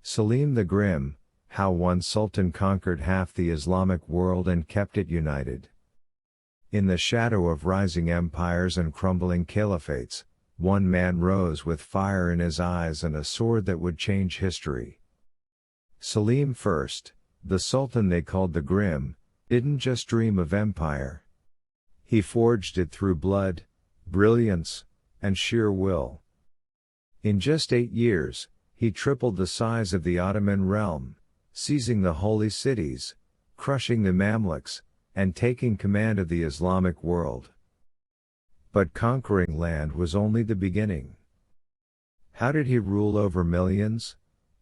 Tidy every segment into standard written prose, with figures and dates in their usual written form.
Selim the Grim, How One Sultan Conquered Half the Islamic World and Kept It United. In the shadow of rising empires and crumbling caliphates, one man rose with fire in his eyes and a sword that would change history. Selim I, the Sultan they called the Grim, didn't just dream of empire. He forged it through blood, brilliance, and sheer will. In just 8 years, he tripled the size of the Ottoman realm, seizing the holy cities, crushing the Mamluks, and taking command of the Islamic world. But conquering land was only the beginning. How did he rule over millions?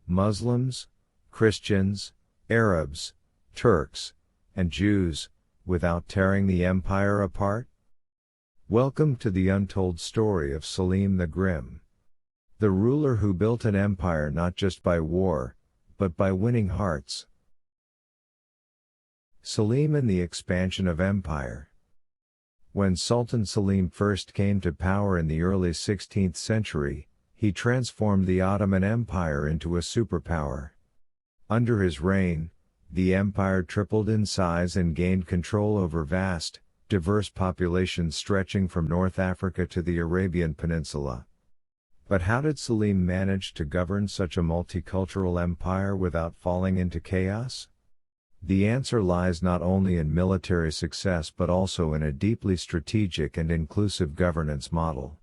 Muslims, Christians, Arabs, Turks, and Jews, without tearing the empire apart? Welcome to the untold story of Selim the Grim. The ruler who built an empire not just by war, but by winning hearts. Selim and the expansion of empire. When Sultan Selim first came to power in the early 16th century, he transformed the Ottoman Empire into a superpower. Under his reign, the empire tripled in size and gained control over vast, diverse populations stretching from North Africa to the Arabian Peninsula. But how did Selim manage to govern such a multicultural empire without falling into chaos? The answer lies not only in military success but also in a deeply strategic and inclusive governance model.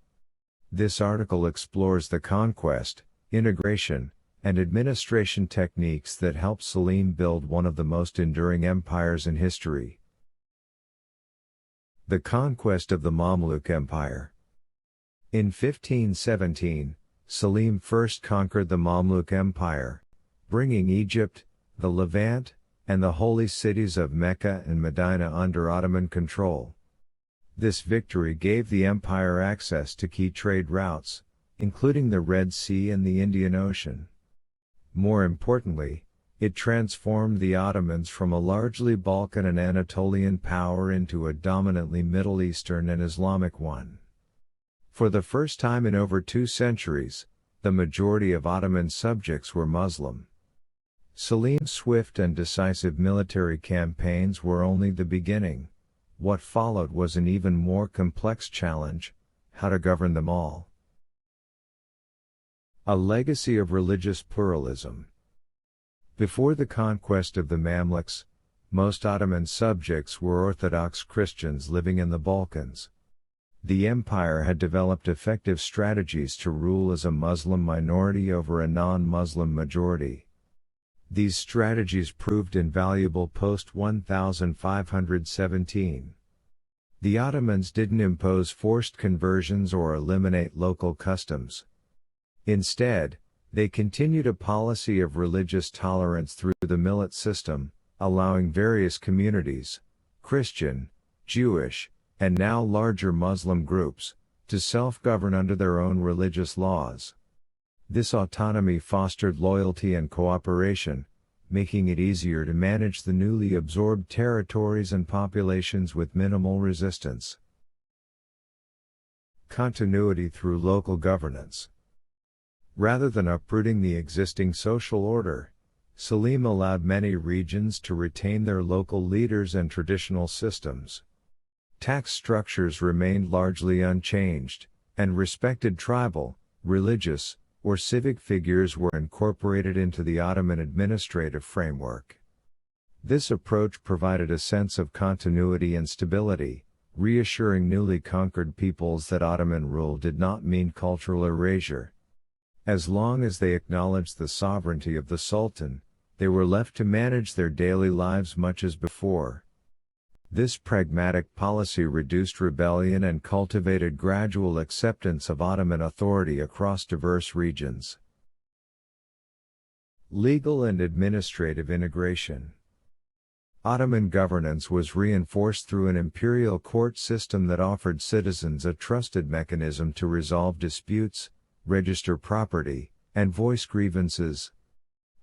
This article explores the conquest, integration, and administration techniques that helped Selim build one of the most enduring empires in history. The conquest of the Mamluk Empire. In 1517, Selim first conquered the Mamluk Empire, bringing Egypt, the Levant, and the holy cities of Mecca and Medina under Ottoman control. This victory gave the empire access to key trade routes, including the Red Sea and the Indian Ocean. More importantly, it transformed the Ottomans from a largely Balkan and Anatolian power into a dominantly Middle Eastern and Islamic one. For the first time in over 2 centuries, the majority of Ottoman subjects were Muslim. Selim's swift and decisive military campaigns were only the beginning. What followed was an even more complex challenge: how to govern them all. A legacy of religious pluralism. Before the conquest of the Mamluks, most Ottoman subjects were Orthodox Christians living in the Balkans. The empire had developed effective strategies to rule as a Muslim minority over a non-Muslim majority. These strategies proved invaluable post-1517. The Ottomans didn't impose forced conversions or eliminate local customs. Instead, they continued a policy of religious tolerance through the millet system, allowing various communities, Christian, Jewish, and now larger Muslim groups, to self-govern under their own religious laws. This autonomy fostered loyalty and cooperation, making it easier to manage the newly absorbed territories and populations with minimal resistance. Continuity through local governance. Rather than uprooting the existing social order, Selim allowed many regions to retain their local leaders and traditional systems. Tax structures remained largely unchanged, and respected tribal, religious, or civic figures were incorporated into the Ottoman administrative framework. This approach provided a sense of continuity and stability, reassuring newly conquered peoples that Ottoman rule did not mean cultural erasure. As long as they acknowledged the sovereignty of the Sultan, they were left to manage their daily lives much as before. This pragmatic policy reduced rebellion and cultivated gradual acceptance of Ottoman authority across diverse regions. Legal and administrative integration. Ottoman governance was reinforced through an imperial court system that offered citizens a trusted mechanism to resolve disputes, register property, and voice grievances.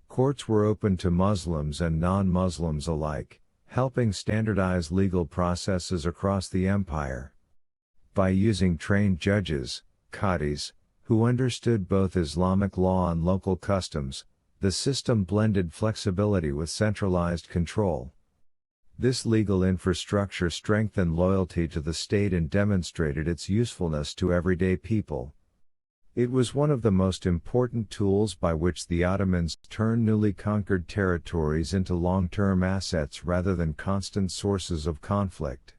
Courts were open to Muslims and non-Muslims alike, helping standardize legal processes across the empire. By using trained judges, qadis, who understood both Islamic law and local customs, The system blended flexibility with centralized control. This legal infrastructure strengthened loyalty to the state and demonstrated its usefulness to everyday people. It was one of the most important tools by which the Ottomans turned newly conquered territories into long-term assets rather than constant sources of conflict.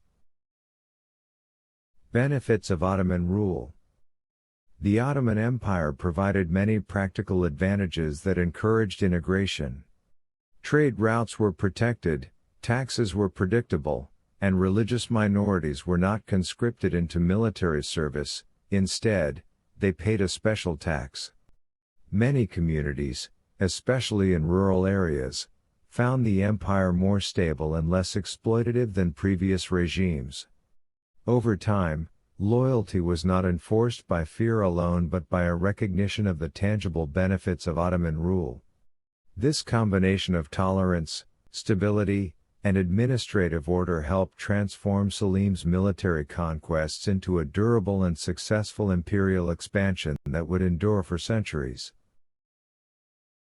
Benefits of Ottoman rule. The Ottoman Empire provided many practical advantages that encouraged integration. Trade routes were protected, taxes were predictable, and religious minorities were not conscripted into military service. Instead, they paid a special tax. Many communities, especially in rural areas, found the empire more stable and less exploitative than previous regimes. Over time, loyalty was not enforced by fear alone but by a recognition of the tangible benefits of Ottoman rule. This combination of tolerance, stability, and administrative order helped transform Selim's military conquests into a durable and successful imperial expansion that would endure for centuries.